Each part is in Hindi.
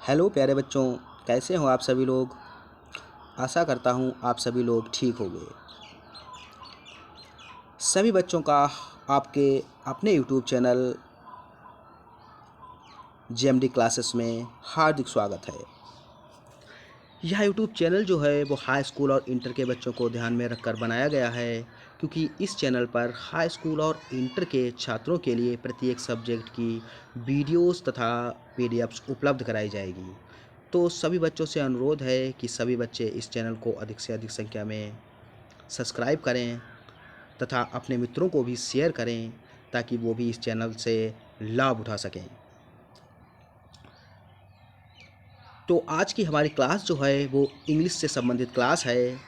हेलो प्यारे बच्चों, कैसे हो आप सभी लोग। आशा करता हूँ आप सभी लोग ठीक होंगे। सभी बच्चों का आपके अपने यूट्यूब चैनल जेएमडी क्लासेस में हार्दिक स्वागत है। यह यूट्यूब चैनल जो है वो हाई स्कूल और इंटर के बच्चों को ध्यान में रखकर बनाया गया है, क्योंकि इस चैनल पर हाई स्कूल और इंटर के छात्रों के लिए प्रत्येक सब्जेक्ट की वीडियोस तथा पीडीएफ्स उपलब्ध कराई जाएगी। तो सभी बच्चों से अनुरोध है कि सभी बच्चे इस चैनल को अधिक से अधिक संख्या में सब्सक्राइब करें तथा अपने मित्रों को भी शेयर करें, ताकि वो भी इस चैनल से लाभ उठा सकें। तो आज की हमारी क्लास जो है वो इंग्लिश से संबंधित क्लास है,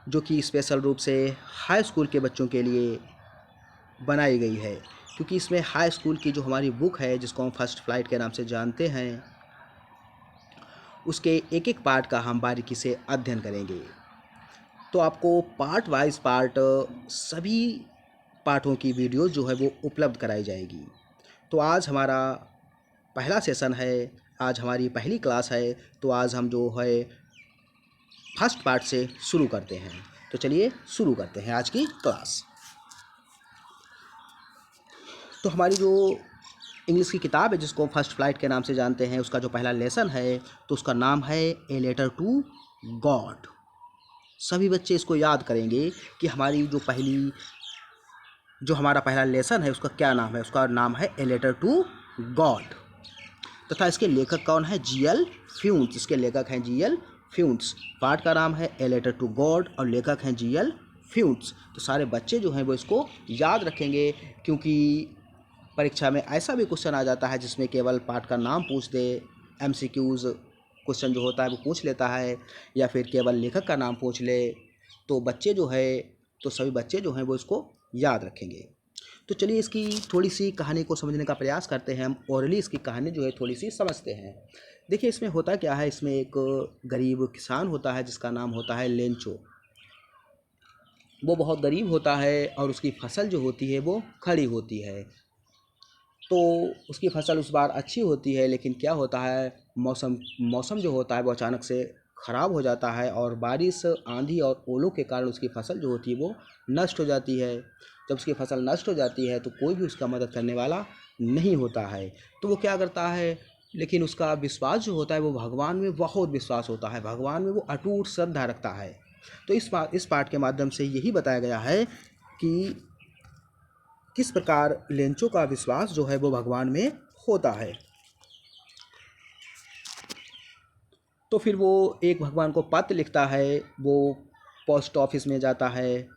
जो कि स्पेशल रूप से हाई स्कूल के बच्चों के लिए बनाई गई है, क्योंकि इसमें हाई स्कूल की जो हमारी बुक है, जिसको हम फर्स्ट फ्लाइट के नाम से जानते हैं, उसके एक एक पार्ट का हम बारीकी से अध्ययन करेंगे। तो आपको पार्ट वाइज पार्ट सभी पार्टों की वीडियो जो है वो उपलब्ध कराई जाएगी। तो आज हमारा पहला सेशन है, आज हमारी पहली क्लास है। तो आज हम जो है फर्स्ट पार्ट से शुरू करते हैं। तो चलिए शुरू करते हैं आज की क्लास। तो हमारी जो इंग्लिश की किताब है, जिसको फर्स्ट फ्लाइट के नाम से जानते हैं, उसका जो पहला लेसन है तो उसका नाम है ए लेटर टू गॉड। सभी बच्चे इसको याद करेंगे कि हमारी जो हमारा पहला लेसन है उसका क्या नाम है। उसका नाम है ए लेटर टू गॉड, तथा इसके लेखक कौन है? जीएल फ्यूंट्स। इसके लेखक हैं जीएल फ्यूंट्स। पाठ का नाम है ए लेटर टू गॉड और लेखक हैं जीएल फ्यूंट्स। तो सारे बच्चे जो हैं वो इसको याद रखेंगे, क्योंकि परीक्षा में ऐसा भी क्वेश्चन आ जाता है जिसमें केवल पाठ का नाम पूछ दे। एमसीक्यूज क्वेश्चन जो होता है वो पूछ लेता है, या फिर केवल लेखक का नाम पूछ ले। तो बच्चे जो है तो सभी बच्चे जो हैं वो इसको याद रखेंगे। तो चलिए इसकी थोड़ी सी कहानी को समझने का प्रयास करते हैं। हम ओरली इसकी कहानी जो है थोड़ी सी समझते हैं। देखिए इसमें होता क्या है, इसमें एक गरीब किसान होता है जिसका नाम होता है लेंचो। वो बहुत गरीब होता है और उसकी फसल जो होती है वो खड़ी होती है। तो उसकी फसल उस बार अच्छी होती है, लेकिन क्या होता है, मौसम जो होता है वो अचानक से ख़राब हो जाता है और बारिश, आंधी और ओलों के कारण उसकी फसल जो होती है वो नष्ट हो जाती है। जब उसकी फसल नष्ट हो जाती है तो कोई भी उसका मदद करने वाला नहीं होता है। तो वो क्या करता है, लेकिन उसका विश्वास जो होता है वो भगवान में बहुत विश्वास होता है, भगवान में वो अटूट श्रद्धा रखता है। तो इस पाठ के माध्यम से यही बताया गया है कि किस प्रकार लेंचो का विश्वास जो है वो भगवान में होता है। तो फिर वो एक भगवान को पत्र लिखता है। वो पोस्ट ऑफिस में जाता है,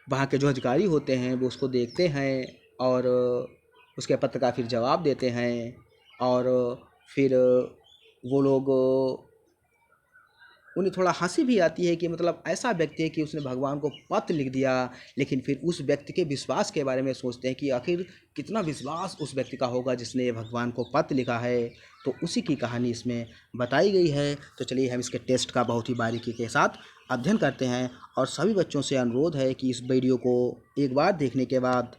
वहाँ के जो अधिकारी होते हैं वो उसको देखते हैं और उसके पत्र का फिर जवाब देते हैं। और फिर वो लोग, उन्हें थोड़ा हंसी भी आती है कि मतलब ऐसा व्यक्ति है कि उसने भगवान को पत्र लिख दिया, लेकिन फिर उस व्यक्ति के विश्वास के बारे में सोचते हैं कि आखिर कितना विश्वास उस व्यक्ति का होगा जिसने भगवान को पत्र लिखा है। तो उसी की कहानी इसमें बताई गई है। तो चलिए हम इसके टेस्ट का बहुत ही बारीकी के साथ अध्ययन करते हैं, और सभी बच्चों से अनुरोध है कि इस वीडियो को एक बार देखने के बाद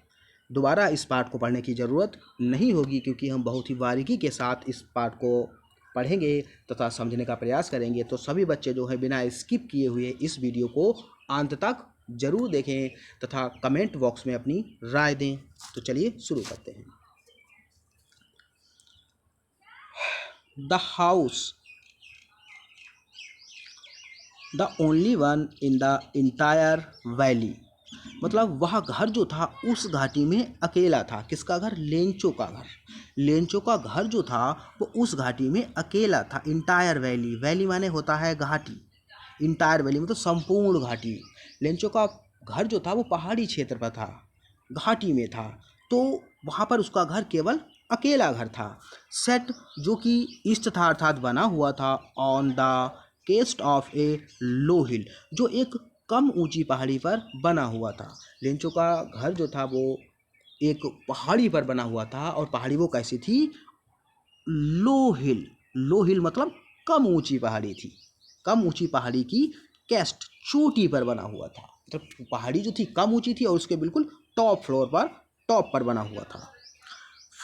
दोबारा इस पाठ को पढ़ने की ज़रूरत नहीं होगी, क्योंकि हम बहुत ही बारीकी के साथ इस पाठ को पढ़ेंगे तथा समझने का प्रयास करेंगे। तो सभी बच्चे जो है बिना स्किप किए हुए इस वीडियो को अंत तक जरूर देखें तथा कमेंट बॉक्स में अपनी राय दें। तो चलिए शुरू करते हैं। The house, the only one in the entire valley. मतलब वह घर जो था उस घाटी में अकेला था। किसका घर? लेंचो का घर। लेंचो का घर जो था वो उस घाटी में अकेला था। इंटायर वैली, वैली माने होता है घाटी, इंटायर वैली मतलब संपूर्ण घाटी। लेंचो का घर जो था वो पहाड़ी क्षेत्र पर था, घाटी में था। तो वहाँ पर उसका घर केवल अकेला घर था। सेट जो कि ईस्ट था, अर्थात बना हुआ था, ऑन द केस्ट ऑफ ए लो हिल, जो एक कम ऊंची पहाड़ी पर बना हुआ था। लेंचो का घर जो था वो एक पहाड़ी पर बना हुआ था, और पहाड़ी वो कैसी थी? लो हिल। लो हिल मतलब कम ऊंची पहाड़ी थी। कम ऊंची पहाड़ी की कैस्ट, चोटी पर बना हुआ था। मतलब पहाड़ी जो थी कम ऊंची थी और उसके बिल्कुल टॉप पर बना हुआ था।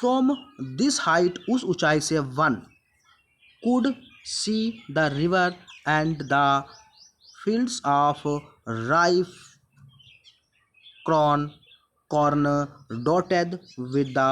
फ्रॉम दिस हाइट, उस ऊंचाई से one could see the river and the fields of rife corn dotted with the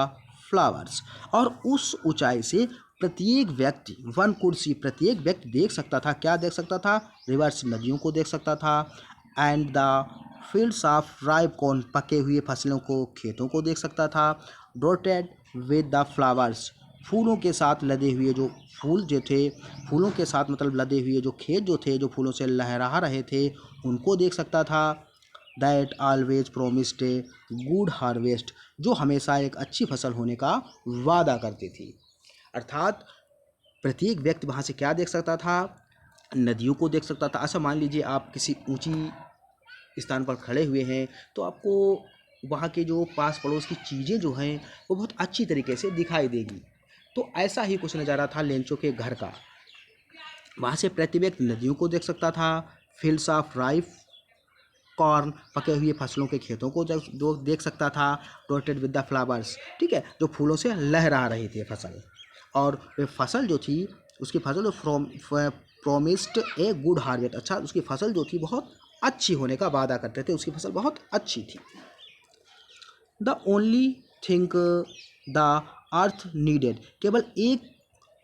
flowers. और उस ऊंचाई से प्रत्येक व्यक्ति, वन कुर्सी, प्रत्येक व्यक्ति देख सकता था, क्या देख सकता था? रिवर्स, नदियों को देख सकता था, and the fields of ripe corn, पके हुए फसलों को, खेतों को देख सकता था, डॉटेड विद द फ्लावर्स, फूलों के साथ लदे हुए जो फूल जो थे, फूलों के साथ मतलब लदे हुए जो खेत जो थे, जो फूलों से लहरा रहे थे, उनको देख सकता था। That always promised a good harvest, जो हमेशा एक अच्छी फसल होने का वादा करती थी। अर्थात प्रत्येक व्यक्ति वहाँ से क्या देख सकता था? नदियों को देख सकता था। ऐसा मान लीजिए आप किसी ऊंची स्थान पर खड़े हुए हैं तो आपको वहाँ के जो पास पड़ोस की चीज़ें जो हैं वो बहुत अच्छी तरीके से दिखाई देगी। तो ऐसा ही कुछ नज़ारा था लेंचो के घर का। वहाँ से प्रति व्यक्ति नदियों को देख सकता था, फील्ड्स ऑफ राइफ कॉर्न, पके हुए फसलों के खेतों को जो देख सकता था, डॉटेड विद द फ्लावर्स, ठीक है, जो फूलों से लहरा रही थी फसल। और वे फसल जो थी, उसकी फसल जो प्रोमिस्ड ए गुड हार्वेस्ट, अच्छा उसकी फसल जो थी बहुत अच्छी होने का वादा करते थे, उसकी फसल बहुत अच्छी थी। The only thing the earth needed, केवल एक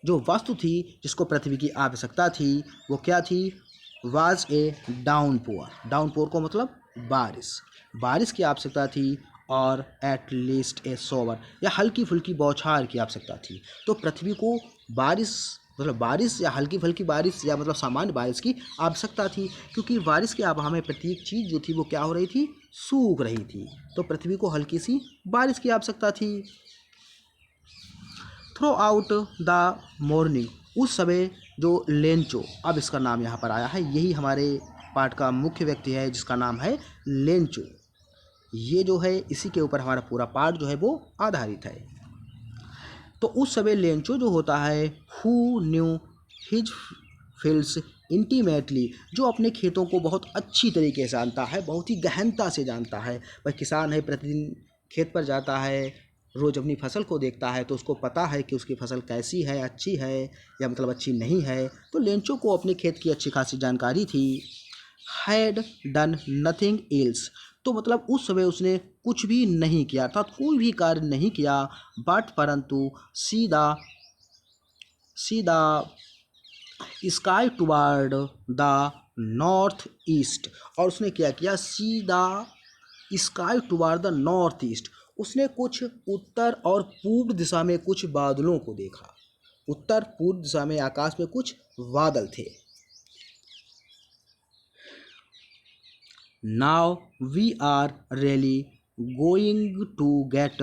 जो वस्तु थी जिसको पृथ्वी की आवश्यकता थी, वो क्या थी? Was a downpour. डाउनपोर को मतलब बारिश, बारिश की आवश्यकता थी, और एट लीस्ट ए सोवर, या हल्की फुल्की बौछार की आवश्यकता थी। तो पृथ्वी को बारिश मतलब बारिश या हल्की फुल्की बारिश या मतलब सामान्य बारिश की आवश्यकता थी, क्योंकि बारिश के अभाव में प्रत्येक चीज़ जो थी वो क्या हो रही थी? सूख रही थी। तो पृथ्वी को हल्की सी बारिश की आवश्यकता थी। थ्रू आउट द मॉर्निंग, उस समय जो लेंचो, अब इसका नाम यहाँ पर आया है, यही हमारे पाठ का मुख्य व्यक्ति है जिसका नाम है लेंचो। ये जो है इसी के ऊपर हमारा पूरा पाठ जो है वो आधारित है। तो उस समय लेंचो जो होता है, who knew his fields intimately, जो अपने खेतों को बहुत अच्छी तरीके से जानता है, बहुत ही गहनता से जानता है। वह किसान है, प्रतिदिन खेत पर जाता है, रोज़ अपनी फसल को देखता है, तो उसको पता है कि उसकी फसल कैसी है, अच्छी है या मतलब अच्छी नहीं है। तो लेंचो को अपने खेत की अच्छी खासी जानकारी थी। हैड डन नथिंग एल्स, तो मतलब उस समय उसने कुछ भी नहीं किया, अर्थात कोई भी कार्य नहीं किया, बट परंतु सीधा sky toward the north east, और उसने क्या किया? सीधा sky toward the north east, उसने कुछ उत्तर और पूर्व दिशा में कुछ बादलों को देखा। उत्तर पूर्व दिशा में आकाश में कुछ बादल थे। Now we are really going to get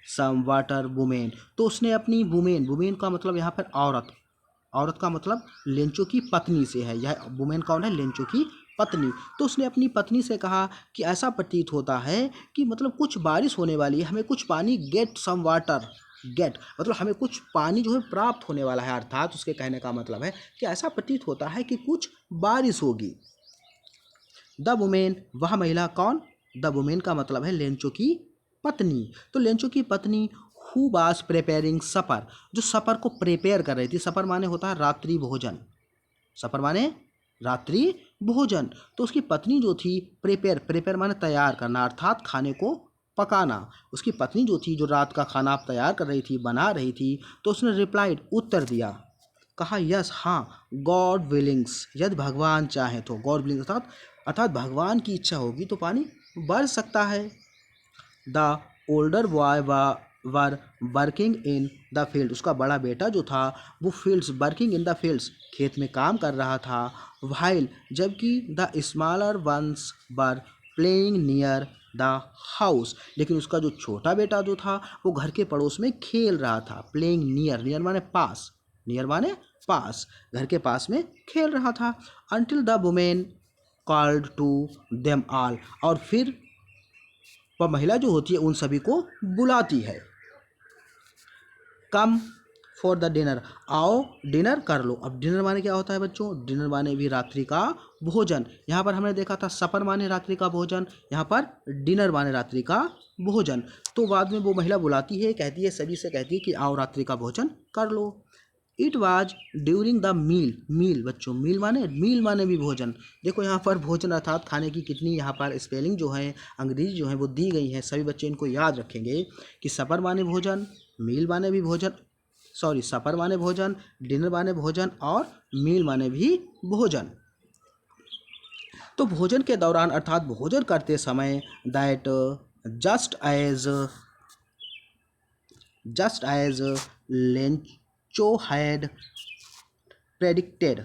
some water women, तो उसने अपनी वुमेन का मतलब यहाँ पर औरत, औरत का मतलब लेंचो की पत्नी से है। यह वुमेन कौन है? लेंचो की पत्नी। तो उसने अपनी पत्नी से कहा कि ऐसा प्रतीत होता है कि मतलब कुछ बारिश होने वाली है, हमें कुछ पानी, गेट सम वाटर, गेट मतलब हमें कुछ पानी जो है प्राप्त होने वाला है। अर्थात उसके कहने का मतलब है कि ऐसा प्रतीत होता है कि कुछ बारिश होगी। द वुमेन, वह महिला कौन? द वुमेन का मतलब है लेंचो की पत्नी। तो लेंचो की पत्नी हु वाज प्रिपेयरिंग सपर, जो सपर को प्रिपेयर कर रही थी। सपर माने होता है रात्रि भोजन, सपर माने रात्रि भोजन। तो उसकी पत्नी जो थी, प्रिपेयर माने तैयार करना, अर्थात खाने को पकाना। उसकी पत्नी जो थी, जो रात का खाना तैयार कर रही थी, बना रही थी, तो उसने रिप्लाइड, उत्तर दिया, कहा यस, हाँ, गॉड विलिंग्स, यदि भगवान चाहे तो। गॉड विलिंग्स अर्थात भगवान की इच्छा होगी तो पानी बरस सकता है। The older boy were working in the field, उसका बड़ा बेटा जो था वो fields, working in the fields, खेत में काम कर रहा था। व्हाइल, जबकि the smaller ones were playing near the house, लेकिन उसका जो छोटा बेटा जो था वो घर के पड़ोस में खेल रहा था। प्लेइंग नियर, नियर माने पास, नियर माने पास, घर के पास में खेल रहा था। Until the women called to them all, और फिर वह महिला जो होती है उन सभी को बुलाती है। कम फॉर द डिनर, आओ डिनर कर लो। अब डिनर माने क्या होता है बच्चों, डिनर माने भी रात्रि का भोजन। यहाँ पर हमने देखा था सपर माने रात्रि का भोजन, यहाँ पर डिनर माने रात्रि का भोजन। तो बाद में वो महिला बुलाती है, कहती है सभी से, कहती है कि आओ रात्रि का भोजन कर लो। It was during the meal, meal बच्चों मील माने भी भोजन। देखो यहाँ पर भोजन अर्थात खाने की कितनी यहाँ पर स्पेलिंग जो है अंग्रेजी जो है वो दी गई है, सभी बच्चे इनको याद रखेंगे कि सपर माने भोजन, मील माने भी भोजन, सॉरी सपर माने भोजन, डिनर माने भोजन और मील माने भी भोजन। तो भोजन के दौरान अर्थात भोजन करते समय that just as Lencho had predicted,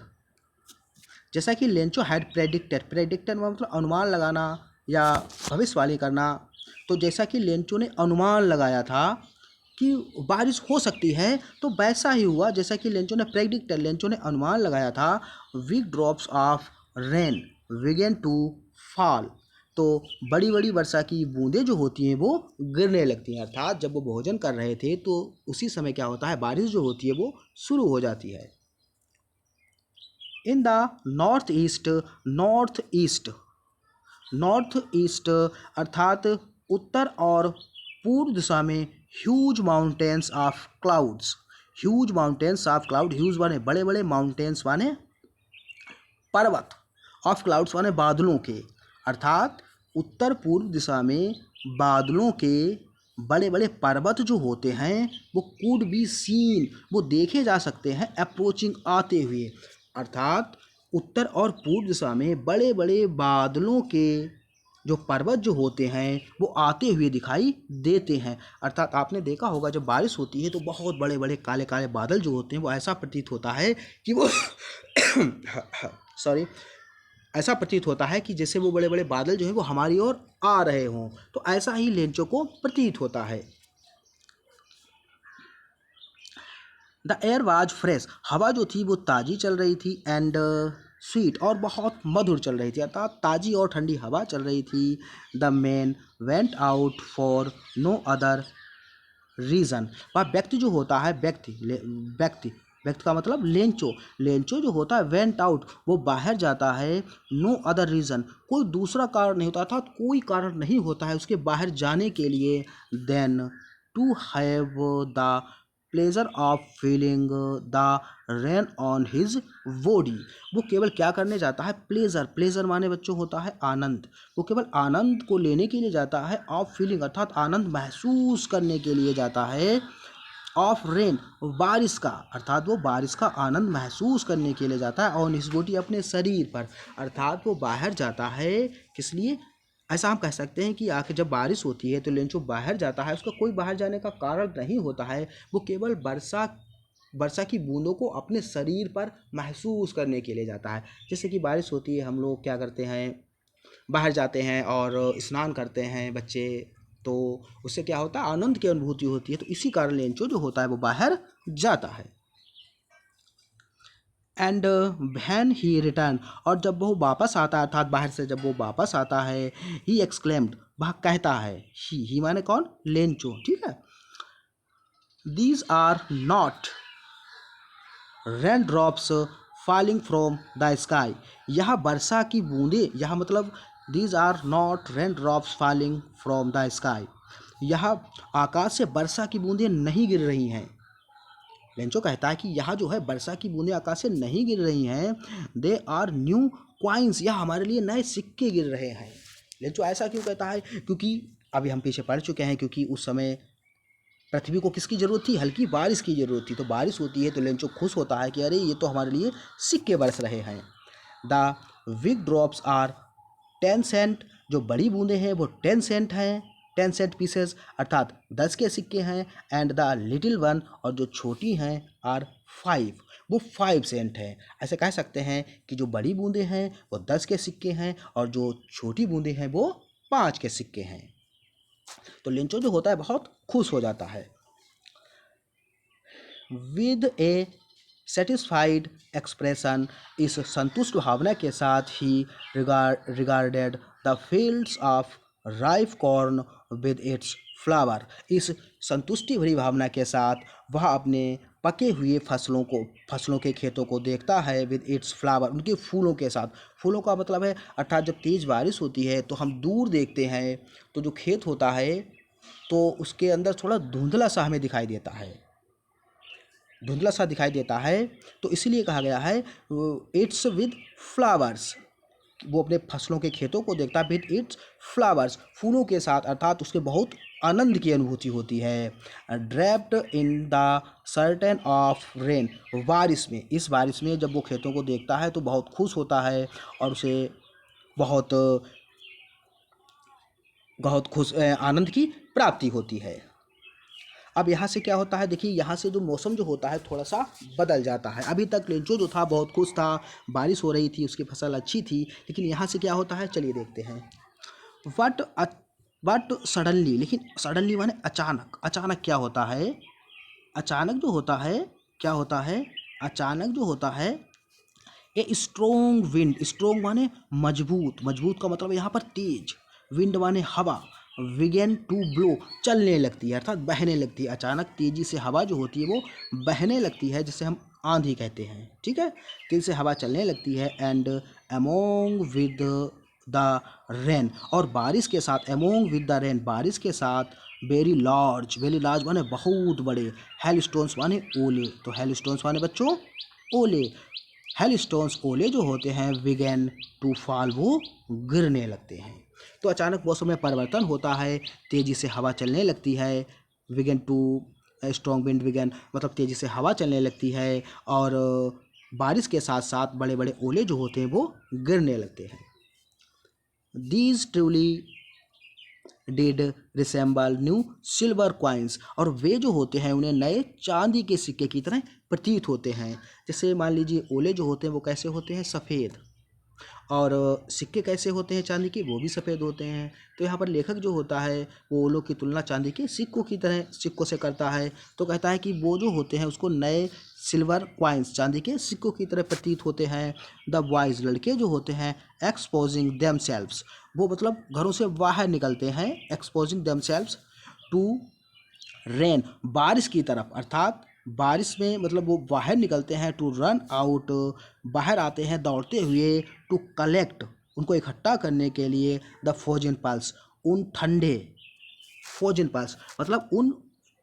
जैसा कि लेंचो हैड प्रेडिक्टेड मतलब अनुमान लगाना या भविष्यवाणी करना। तो जैसा कि लेंचो ने अनुमान लगाया था कि बारिश हो सकती है, तो वैसा ही हुआ जैसा कि लेंचो ने अनुमान लगाया था। Weak drops of rain began to fall, तो बड़ी बड़ी वर्षा की बूंदें जो होती हैं वो गिरने लगती हैं। अर्थात जब वो भोजन कर रहे थे तो उसी समय क्या होता है, बारिश जो होती है वो शुरू हो जाती है। इन द नॉर्थ ईस्ट अर्थात उत्तर और पूर्व दिशा में huge mountains of clouds, huge माने बड़े बड़े, माउंटेन्स माने पर्वत, ऑफ क्लाउड्स माने बादलों के, अर्थात उत्तर पूर्व दिशा में बादलों के बड़े बड़े पर्वत जो होते हैं वो कुड बी सीन, वो देखे जा सकते हैं अप्रोचिंग आते हुए। अर्थात उत्तर और पूर्व दिशा में बड़े बड़े बादलों के जो पर्वत जो होते हैं वो आते हुए दिखाई देते हैं। अर्थात आपने देखा होगा जब बारिश होती है तो बहुत बड़े बड़े काले काले बादल जो होते हैं वो ऐसा प्रतीत होता है कि वो सॉरी ऐसा प्रतीत होता है कि जैसे वो बड़े बड़े बादल जो हैं वो हमारी ओर आ रहे हों। तो ऐसा ही लेंचो को प्रतीत होता है। द एयर वाज फ्रेश, हवा जो थी वो ताज़ी चल रही थी, एंड स्वीट और बहुत मधुर चल रही थी, अर्थात ताज़ी और ठंडी हवा चल रही थी। The man went out for no other reason, वह व्यक्ति जो होता है व्यक्ति का मतलब लेंचो जो होता है वेंट आउट, वो बाहर जाता है। नो अदर रीज़न, कोई दूसरा कारण नहीं होता, अर्थात कोई कारण नहीं होता है उसके बाहर जाने के लिए। Than to have the pleasure of feeling the rain on his body, वो केवल क्या करने जाता है, प्लेजर माने बच्चों होता है आनंद, वो केवल आनंद को लेने के लिए जाता है। ऑफ फीलिंग अर्थात आनंद महसूस करने के लिए जाता है। ऑफ रेन बारिश का, अर्थात वो बारिश का आनंद महसूस करने के लिए जाता है। ऑन हिज बॉडी अपने शरीर पर, अर्थात वो बाहर जाता है किस लिए, ऐसा हम कह सकते हैं कि आखिर जब बारिश होती है तो लेंचो बाहर जाता है, उसका कोई बाहर जाने का कारण नहीं होता है, वो केवल वर्षा की बूंदों को अपने शरीर पर महसूस करने के लिए जाता है। जैसे कि बारिश होती है, हम लोग क्या करते हैं, बाहर जाते हैं और स्नान करते हैं बच्चे, तो उससे क्या होता है, आनंद की अनुभूति होती है। तो इसी कारण लेंचो जो होता है वो बाहर जाता है। एंड वैन ही रिटर्न, और जब वो वापस आता है, अर्थात बाहर से जब वो वापस आता है, ही एक्सक्लेम्ड, वह कहता है, ही माने कौन, लेंचो, ठीक है। These are not rain drops falling from the sky, यह वर्षा की बूंदें, यह मतलब these are not rain drops falling from the sky, यह आकाश से वर्षा की बूंदें नहीं गिर रही हैं। लेंचो कहता है कि यह जो है वर्षा की बूंदें आकाश से नहीं गिर रही हैं। दे आर न्यू क्वाइंस, यह हमारे लिए नए सिक्के गिर रहे हैं। लेंचो ऐसा क्यों कहता है, क्योंकि अभी हम पीछे पढ़ चुके हैं, क्योंकि उस समय पृथ्वी को किसकी ज़रूरत थी, हल्की बारिश की ज़रूरत थी। तो बारिश होती है तो लेंचो खुश होता है कि अरे ये तो हमारे लिए सिक्के बरस रहे हैं। The big drops are 10 cent, जो बड़ी बूंदें हैं वो 10 सेंट हैं, 10 सेंट पीसेस अर्थात 10 के सिक्के हैं। एंड द लिटिल वन, और जो छोटी हैं, आर 5, वो 5 सेंट हैं। ऐसे कह सकते हैं कि जो बड़ी बूंदें हैं वो 10 के सिक्के हैं और जो छोटी बूंदें हैं वो 5 के सिक्के हैं। तो लेंचो जो होता है बहुत खुश हो जाता है। विद ए सेटिस्फाइड एक्सप्रेशन, इस संतुष्ट भावना के साथ ही regarded the fields of rife corn with its flower. इस संतुष्टि भरी भावना के साथ वह अपने पके हुए फसलों के खेतों को देखता है विद इट्स फ्लावर, उनके फूलों के साथ। फूलों का मतलब है अर्थात जब तेज़ बारिश होती है तो हम दूर देखते हैं तो जो खेत होता है तो उसके अंदर थोड़ा धुंधला सा हमें दिखाई देता है, धुंधला सा दिखाई देता है। तो इसीलिए कहा गया है इट्स विद फ्लावर्स, वो अपने फसलों के खेतों को देखता है विद इट्स फ्लावर्स, फूलों के साथ, अर्थात उसके बहुत आनंद की अनुभूति होती है। Draped in the certain of rain, बारिश में, इस बारिश में जब वो खेतों को देखता है तो बहुत खुश होता है और उसे बहुत बहुत खुश आनंद की प्राप्ति होती है। अब यहाँ से क्या होता है, देखिए यहाँ से जो मौसम जो होता है थोड़ा सा बदल जाता है। अभी तक लेंचो जो था बहुत खुश था, बारिश हो रही थी, उसकी फसल अच्छी थी, लेकिन यहाँ से क्या होता है चलिए देखते हैं। बट सडनली, लेकिन सडनली माने अचानक, अचानक क्या होता है, अचानक जो होता है क्या होता है, अचानक जो होता है ए स्ट्रोंग विंड, स्ट्रोंग माने मजबूत, मजबूत का मतलब यहाँ पर तेज, विंड माने हवा, विगेन टू ब्लो, चलने लगती है अर्थात बहने लगती है। अचानक तेजी से हवा जो होती है वो बहने लगती है, जिसे हम आंधी कहते हैं, ठीक है। तेजी से हवा चलने लगती है। And among with the rain, और बारिश के साथ, अमोंग विद द रेन, बारिश के साथ वेरी लार्ज, वेरी लार्ज माने बहुत बड़े, हेल स्टोन्स माने ओले, तो हेल स्टोन्स माने बच्चों ओले, हेल स्टोन्स ओले जो होते हैं विगेन टू फॉल, वो गिरने लगते हैं। तो अचानक मौसम में परिवर्तन होता है, तेज़ी से हवा चलने लगती है, began to strong wind, began मतलब तेज़ी से हवा चलने लगती है, और बारिश के साथ साथ बड़े बड़े ओले जो होते हैं वो गिरने लगते हैं। These truly did resemble new silver coins, और वे जो होते हैं उन्हें नए चांदी के सिक्के की तरह प्रतीत होते हैं। जैसे मान लीजिए ओले जो होते हैं वो कैसे होते हैं, सफ़ेद, और सिक्के कैसे होते हैं चांदी के, वो भी सफ़ेद होते हैं। तो यहाँ पर लेखक जो होता है वो ओलों की तुलना चांदी के सिक्कों की तरह, सिक्कों से करता है। तो कहता है कि वो जो होते हैं उसको नए सिल्वर क्वाइंस, चांदी के सिक्कों की तरह प्रतीत होते हैं। द बॉयज़, लड़के जो होते हैं, एक्सपोजिंग देमसेल्व्स, वो मतलब घरों से बाहर निकलते हैं, एक्सपोजिंग देमसेल्व्स टू रेन, बारिश की तरफ, अर्थात बारिश में मतलब वो बाहर निकलते हैं, टू रन आउट, बाहर आते हैं दौड़ते हुए, टू कलेक्ट, उनको इकट्ठा करने के लिए, द फ्रोजन पल्स, उन ठंडे, फ्रोजन पल्स मतलब उन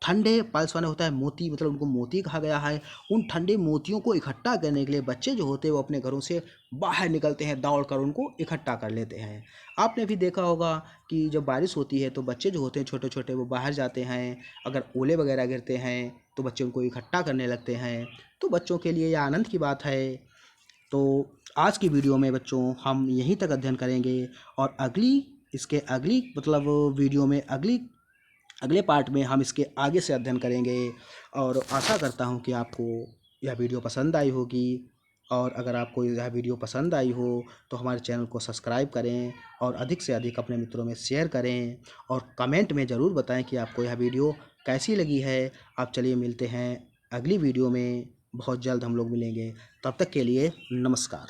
ठंडे, पल्स वाला होता है मोती, मतलब उनको मोती कहा गया है। उन ठंडे मोतियों को इकट्ठा करने के लिए बच्चे जो होते हैं वो अपने घरों से बाहर निकलते हैं, दौड़ कर उनको इकट्ठा कर लेते हैं। आपने भी देखा होगा कि जब बारिश होती है तो बच्चे जो होते हैं छोटे छोटे वो बाहर जाते हैं, अगर ओले वगैरह गिरते हैं तो बच्चे उनको इकट्ठा करने लगते हैं। तो बच्चों के लिए यह आनंद की बात है। तो आज की वीडियो में बच्चों हम यहीं तक अध्ययन करेंगे, और इसके अगली मतलब वीडियो में अगले पार्ट में हम इसके आगे से अध्ययन करेंगे। और आशा करता हूँ कि आपको यह वीडियो पसंद आई होगी, और अगर आपको यह वीडियो पसंद आई हो तो हमारे चैनल को सब्सक्राइब करें और अधिक से अधिक अपने मित्रों में शेयर करें, और कमेंट में ज़रूर बताएं कि आपको यह वीडियो कैसी लगी है। आप चलिए मिलते हैं अगली वीडियो में, बहुत जल्द हम लोग मिलेंगे, तब तक के लिए नमस्कार।